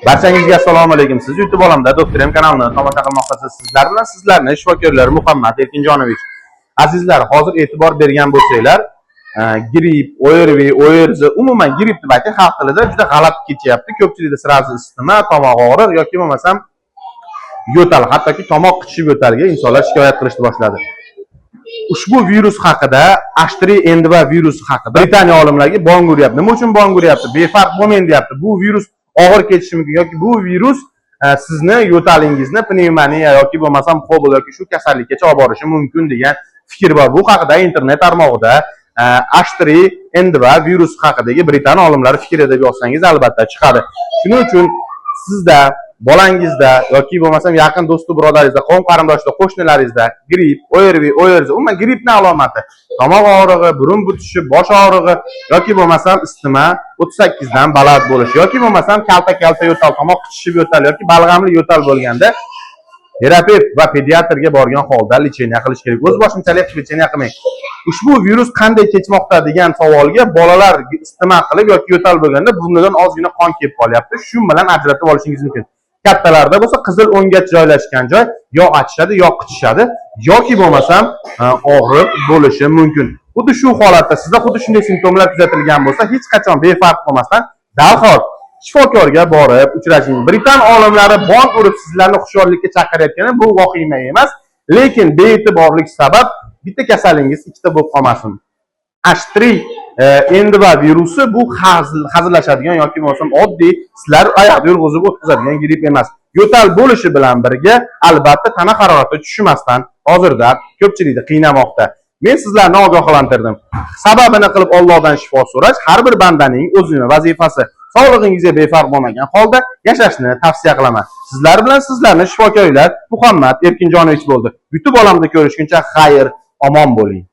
Barchangizga assalomu alaykum. Siz YouTube olamda Doktor M kanalini tomosha qilmoqdasiz. Sizlar bilan sizlarni shifokorlar Muhammad Erkinjonovich. Azizlar, hozir e'tibor bergan bo'lsanglar, gripp, ORV, ORZ, umuman gripp deb aytib, xalq tilida juda g'alati kechyapti. Ko'pchilikda sirazi isitma, tomoq og'riq yoki bo'lmasam yo'tal, hattoki tomoq qichishib yo'talga insonlar shikoyat qilishni boshladi. Ushbu virus haqida, H3N2 virusi haqida Britaniya olimlariga bong uryapti. Nima uchun bong uryapti? Befarq bo'lmang deyapti. Bu virus og'ir kechishi mumkin yoki bu virus sizni yo'talingizni pnevmoniya yoki bo'lmasam qobul yoki shu kasallikkacha olib borishi mumkin degan fikr bor. Bu haqida internet tarmog'ida H3N2 virus haqidagi Britaniya olimlari fikri deb yozsangiz albatta chiqadi. Shuning uchun sizda, bolangizda yoki bo'lmasam yaqin do'sti birodaringizda, qo'm qarindoshda, qo'shnilaringizda gripp, ORV, ORZ, umuman grippning alomati tomoq og'rig'i, burun butishi, bosh og'rig'i yoki bo'lmasam isitma 38 dan baland bo'lishi yoki bo'lmasam kalta yo'tal, tomoq qichishib yo'tal yoki balg'amli yo'tal bo'lganda terapevt va pediatrga borgan holda lecheniya qilish kerak. O'z boshimchalik lecheniya qilmang. Ushbu virus qanday kechmoqda degan savolga bolalar isitma qilib yoki yo'tal bo'lganda burnidan ozgina qon kelib qolyapti. Shu bilan ajratib olishingiz mumkin. Kattalarda bo'lsa qizil o'ngach joylashgan joy yo achishadi, yo qichishadi yoki bo'lmasam og'riq bo'lishi mumkin. Xuddi shu holatda sizda xuddi shunday simptomlar kuzatilgan bo'lsa, hech qachon befarq bo'lmasdan darhol shifokorga borib uchrashing. Britan olimlari bong urib sizlarni hushyorlikka chaqirayotgani bu vahima emas, lekin bee'tiborlik sabab bitta kasalingiz ikkita bo'lib qolmasin. H3N2 virusi bu hazillashadigan yoki bo'lmasam oddiy sizlar oyoq yurg'izib o'tkazadigan gripp emas. Yo'tal bo'lishi bilan birga albatta tana harorati tushmasdan hozirda ko'pchilikni qiynamoqda. Men sizlarni ogohlantirdim. Sababini qilib Allohdan shifo so'rash har bir bandaning o'zining vazifasi. Sog'lig'ingizga befarq bo'lmagan holda yashashni tavsiya qilaman. Sizlar bilan sizlarni shifokorlar Muhammad Erkinjonovich bo'ldi. YouTube olamida ko'rishguncha xayr, omon bo'ling.